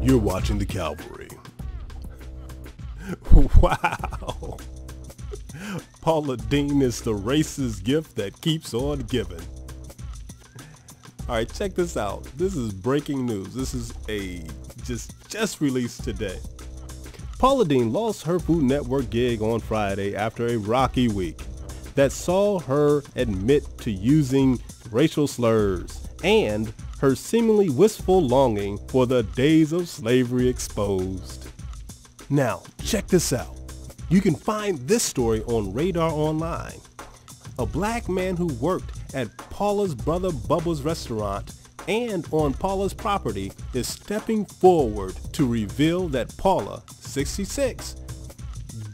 You're watching the Calvary. Wow. Paula Deen is the racist gift that keeps on giving. All right, check this out. This is breaking news. This is a just released today. Paula Deen lost her Food Network gig on Friday after a rocky week that saw her admit to using racial slurs and her seemingly wistful longing for the days of slavery exposed. Now, check this out. You can find this story on Radar Online. A black man who worked at Paula's brother Bubba's restaurant and on Paula's property is stepping forward to reveal that Paula, 66,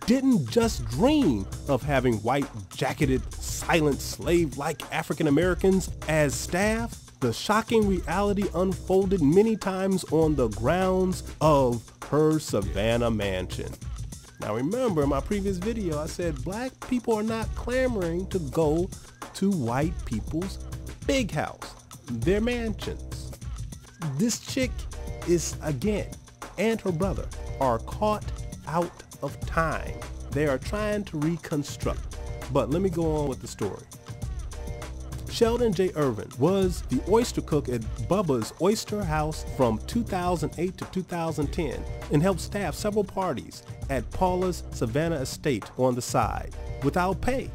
didn't just dream of having white jacketed, silent slave-like African Americans as staff. The shocking reality unfolded many times on the grounds of her Savannah mansion. Now remember, in my previous video I said black people are not clamoring to go to white people's big house, their mansions. This chick is, again, and her brother are caught out of time. They are trying to reconstruct. But let me go on with the story. Sheldon J. Ervin was the oyster cook at Bubba's Oyster House from 2008 to 2010 and helped staff several parties at Paula's Savannah estate on the side without pay.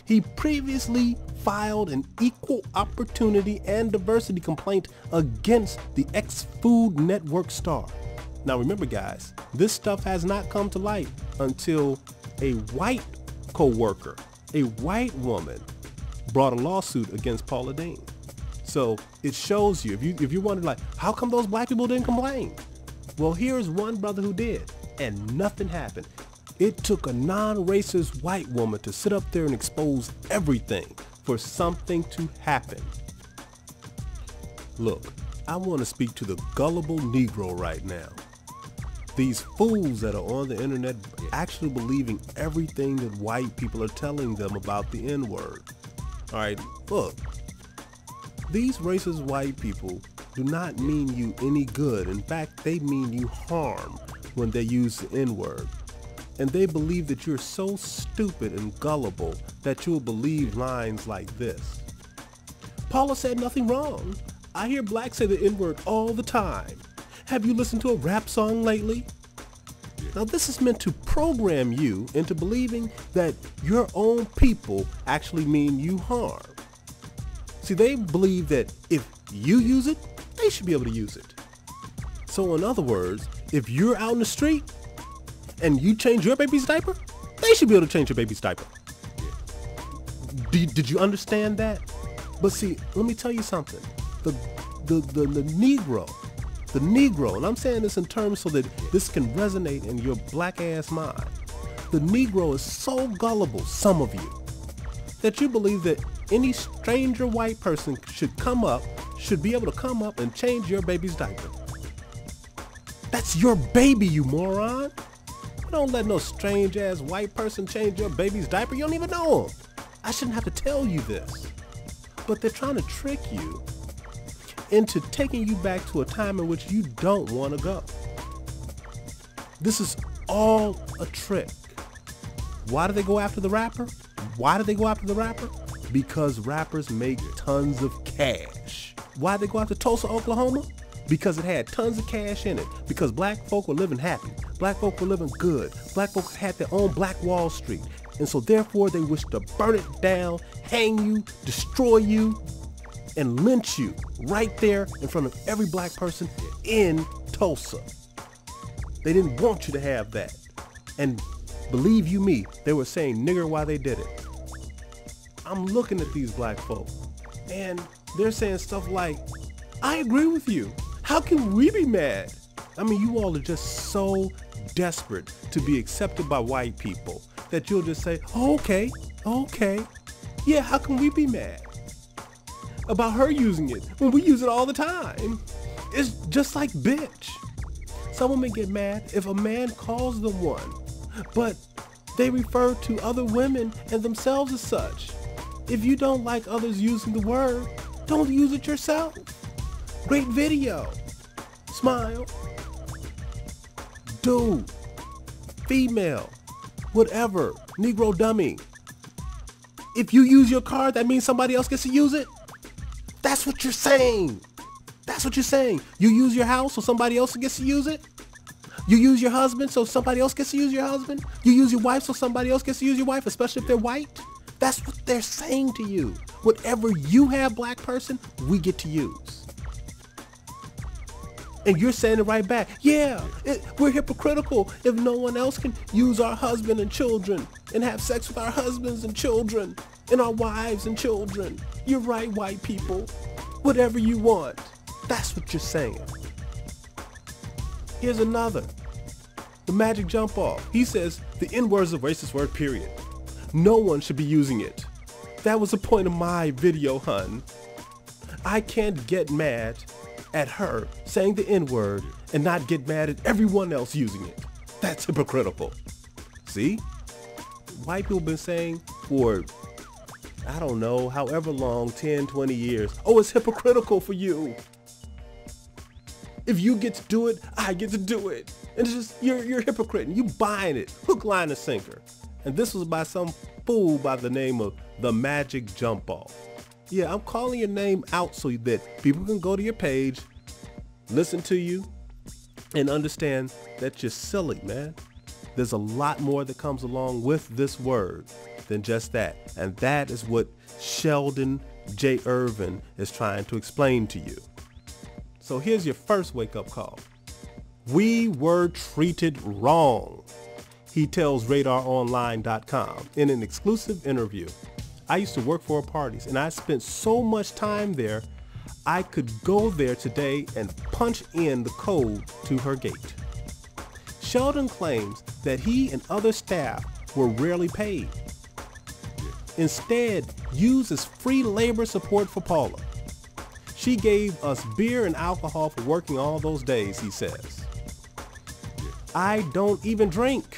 He previously filed an equal opportunity and diversity complaint against the ex-Food Network star. Now remember guys, this stuff has not come to light until a white co-worker, a white woman, brought a lawsuit against Paula Deen. So it shows you, if you wonder like, how come those black people didn't complain? Well, here's one brother who did, and nothing happened. It took a non-racist white woman to sit up there and expose everything for something to happen. Look, I want to speak to the gullible Negro right now. These fools that are on the internet actually believing everything that white people are telling them about the N-word. All right, look, these racist white people do not mean you any good. In fact, they mean you harm when they use the N-word. And they believe that you're so stupid and gullible that you'll believe lines like this. Paula said nothing wrong. I hear blacks say the N-word all the time. Have you listened to a rap song lately? Now this is meant to program you into believing that your own people actually mean you harm. See, they believe that if you use it, they should be able to use it. So in other words, if you're out in the street and you change your baby's diaper, they should be able to change your baby's diaper. Did you understand that? But see, let me tell you something. The Negro, and I'm saying this in terms so that this can resonate in your black ass mind. The Negro is so gullible, some of you, that you believe that any stranger white person should be able to come up and change your baby's diaper. That's your baby, you moron. You don't let no strange ass white person change your baby's diaper. You don't even know him. I shouldn't have to tell you this. But they're trying to trick you into taking you back to a time in which you don't want to go. This is all a trick. Why do they go after the rapper? Because rappers make tons of cash. Why did they go after Tulsa, Oklahoma? Because it had tons of cash in it. Because black folk were living happy. Black folk were living good. Black folk had their own Black Wall Street. And so therefore they wished to burn it down, hang you, destroy you, and lynch you right there in front of every black person in Tulsa. They didn't want you to have that. And believe you me, they were saying nigger while they did it. I'm looking at these black folk and they're saying stuff like, I agree with you. How can we be mad? I mean, you all are just so desperate to be accepted by white people that you'll just say, oh, okay. Yeah, how can we be mad about her using it when we use it all the time? It's just like bitch. Some women get mad if a man calls them one, but they refer to other women and themselves as such. If you don't like others using the word, don't use it yourself. Great video. Smile. Dude, female, whatever, Negro dummy. If you use your card, that means somebody else gets to use it? That's what you're saying. That's what you're saying. You use your house so somebody else gets to use it? You use your husband so somebody else gets to use your husband? You use your wife so somebody else gets to use your wife, especially if they're white? That's what they're saying to you. Whatever you have, black person, we get to use. And you're saying it right back. Yeah, we're hypocritical if no one else can use our husband and children and have sex with our husbands and children and our wives and children. You're right, white people. Whatever you want. That's what you're saying. Here's another. The magic jump off. He says the N-word is a racist word, period. No one should be using it. That was the point of my video, hun. I can't get mad at her saying the N-word and not get mad at everyone else using it. That's hypocritical. See? White people have been saying for, I don't know, however long, 10, 20 years, oh, it's hypocritical for you. If you get to do it, I get to do it. And it's just, you're a hypocrite and you buying it, hook, line, and sinker. And this was by some fool by the name of the Magic Jump Off. Yeah, I'm calling your name out so that people can go to your page, listen to you, and understand that you're silly, man. There's a lot more that comes along with this word than just that. And that is what Sheldon J. Ervin is trying to explain to you. So here's your first wake-up call. We were treated wrong, he tells RadarOnline.com in an exclusive interview. I used to work for parties and I spent so much time there, I could go there today and punch in the code to her gate. Sheldon claims that he and other staff were rarely paid. Instead, used as free labor support for Paula. She gave us beer and alcohol for working all those days, he says. I don't even drink.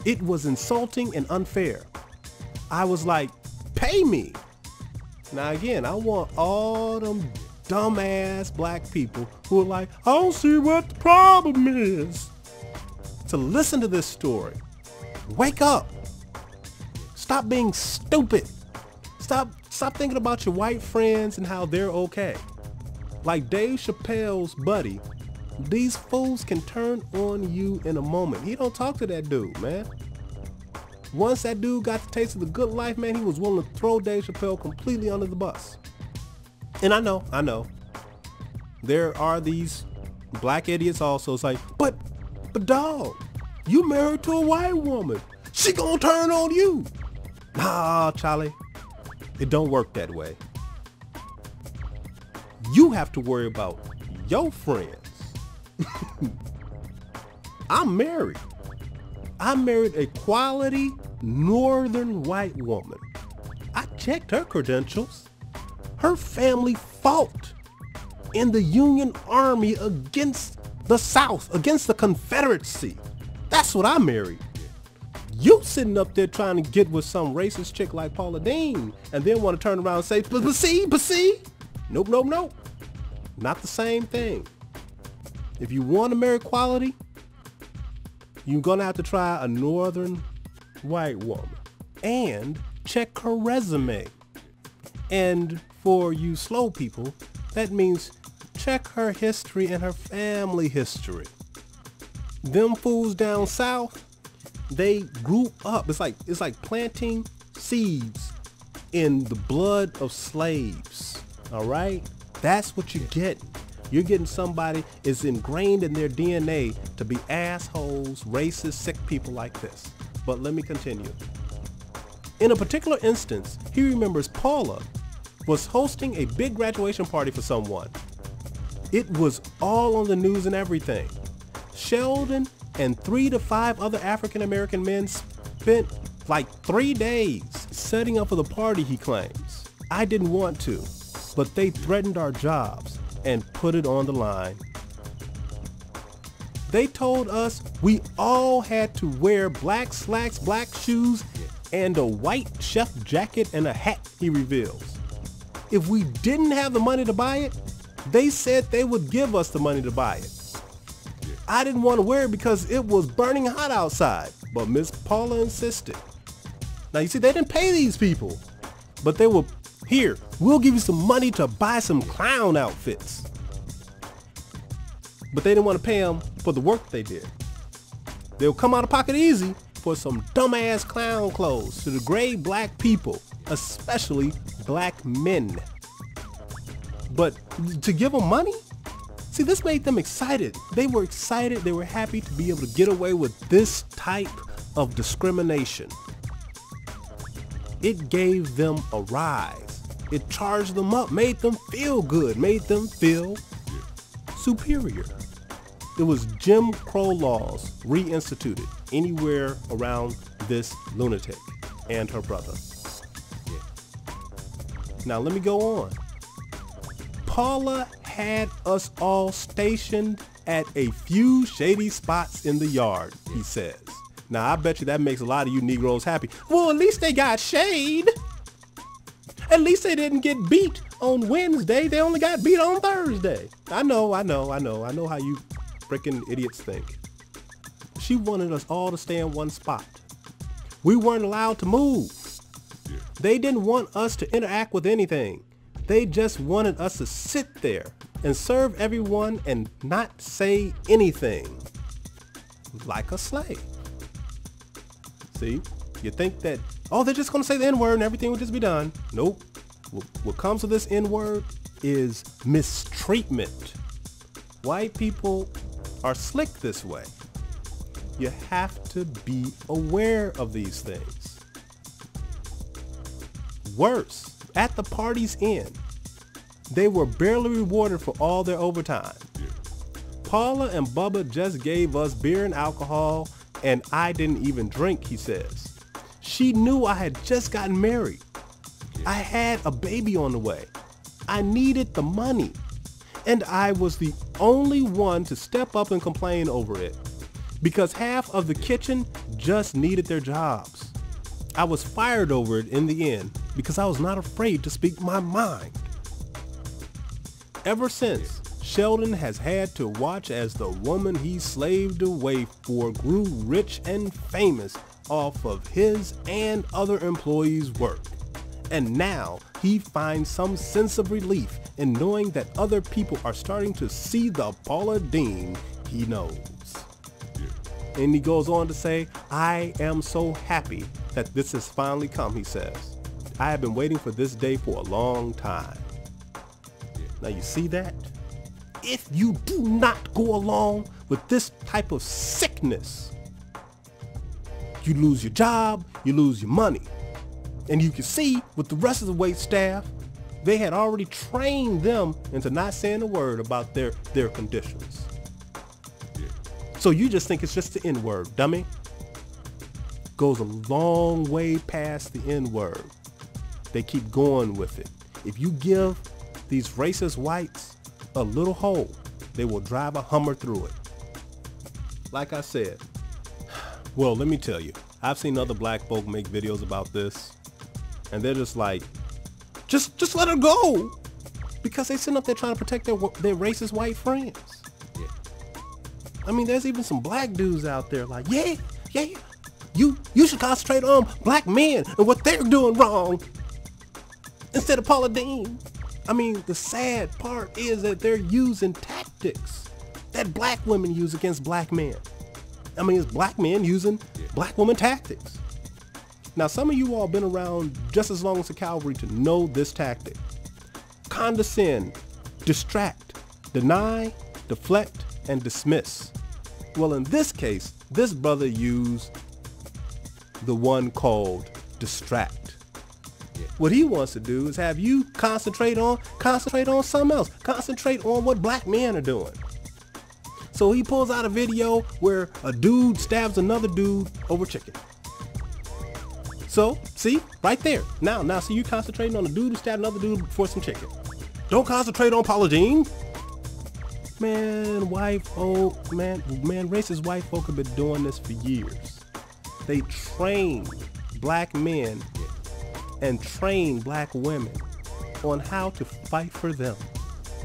It was insulting and unfair. I was like, pay me. Now again, I want all them dumbass black people who are like, I don't see what the problem is, to listen to this story. Wake up. Stop being stupid. Stop thinking about your white friends and how they're okay. Like Dave Chappelle's buddy, these fools can turn on you in a moment. He don't talk to that dude, man. Once that dude got the taste of the good life, man, he was willing to throw Dave Chappelle completely under the bus. And I know. There are these black idiots also. It's like, but dog, you married to a white woman. She gonna turn on you. Nah, Charlie, it don't work that way. You have to worry about your friends. I'm married. I married a quality northern white woman. I checked her credentials. Her family fought in the Union Army against the South, against the Confederacy. That's what I married. You sitting up there trying to get with some racist chick like Paula Deen and then want to turn around and say, but see? Nope. Not the same thing. If you want to marry quality, you're going to have to try a northern white woman and check her resume. And for you slow people, that means check her history and her family history. Them fools down south, they grew up. It's like planting seeds in the blood of slaves. All right? That's what you're getting. You're getting somebody is ingrained in their DNA to be assholes, racist, sick people like this. But let me continue. In a particular instance, he remembers Paula was hosting a big graduation party for someone. It was all on the news and everything. Sheldon and 3 to 5 other African American men spent like 3 days setting up for the party, he claims. I didn't want to, but they threatened our jobs and put it on the line. They told us we all had to wear black slacks, black shoes, and a white chef jacket and a hat, he reveals. If we didn't have the money to buy it, they said they would give us the money to buy it. I didn't want to wear it because it was burning hot outside, but Miss Paula insisted. Now you see, they didn't pay these people, but they were, here, we'll give you some money to buy some clown outfits. But they didn't want to pay them for the work they did. They'll come out of pocket easy for some dumbass clown clothes to degrade black people, especially black men. But to give them money? See, this made them excited. They were excited. They were happy to be able to get away with this type of discrimination. It gave them a rise. It charged them up, made them feel good, made them feel superior. It was Jim Crow laws reinstituted anywhere around this lunatic and her brother. Now let me go on. Paula had us all stationed at a few shady spots in the yard, he says. Now I bet you that makes a lot of you Negroes happy. Well, at least they got shade. At least they didn't get beat on Wednesday. They only got beat on Thursday. I know how you freaking idiots think. She wanted us all to stay in one spot. We weren't allowed to move. They didn't want us to interact with anything. They just wanted us to sit there and serve everyone and not say anything. Like a slave. See, you think that, oh, they're just gonna say the N-word and everything will just be done. Nope. What comes with this N-word is mistreatment. White people are slick this way. You have to be aware of these things. Worse, at the party's end, they were barely rewarded for all their overtime. Paula and Bubba just gave us beer and alcohol, and I didn't even drink, he says. She knew I had just gotten married. I had a baby on the way. I needed the money, and I was the only one to step up and complain over it because half of the kitchen just needed their jobs. I was fired over it in the end because I was not afraid to speak my mind. Ever since, Sheldon has had to watch as the woman he slaved away for grew rich and famous off of his and other employees' work. And now he finds some sense of relief in knowing that other people are starting to see the Paula Deen he knows. And he goes on to say, I am so happy that this has finally come, he says. I have been waiting for this day for a long time. Now you see that? If you do not go along with this type of sickness, you lose your job, you lose your money. And you can see with the rest of the wait staff, they had already trained them into not saying a word about their conditions. So you just think it's just the N-word, dummy. Goes a long way past the N-word. They keep going with it. If you give these racist whites a little hole, they will drive a Hummer through it. Like I said, well, let me tell you, I've seen other black folk make videos about this, and they're just like, just let her go, because they sitting up there trying to protect their racist white friends. I mean, there's even some black dudes out there like, yeah, you should concentrate on black men and what they're doing wrong instead of Paula Deen. I mean, the sad part is that they're using tactics that black women use against black men. I mean, it's black men using black woman tactics. Now, some of you all been around just as long as the Calvary to know this tactic. Condescend, distract, deny, deflect, and dismiss. Well, in this case, this brother used the one called distract. What he wants to do is have you concentrate on something else. Concentrate on what black men are doing. So he pulls out a video where a dude stabs another dude over chicken. So, see, right there. Now see you concentrating on the dude who stabbed another dude for some chicken. Don't concentrate on Paula Deen. Man, white folk, man, racist white folk have been doing this for years. They train black men and train black women on how to fight for them.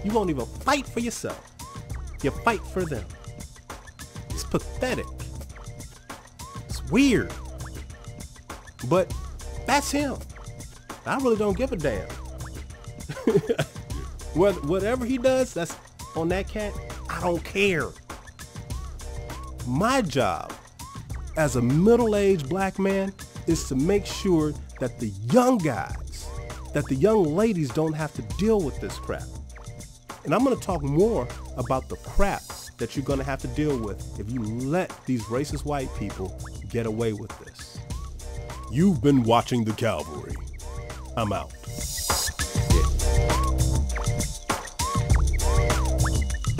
You won't even fight for yourself. You fight for them. pathetic. It's weird. But that's him. I really don't give a damn. Whatever he does, that's on that cat, I don't care. My job as a middle-aged black man is to make sure that the young guys, that the young ladies don't have to deal with this crap. And I'm going to talk more about the crap that you're going to have to deal with if you let these racist white people get away with this. You've been watching the Calvary. I'm out.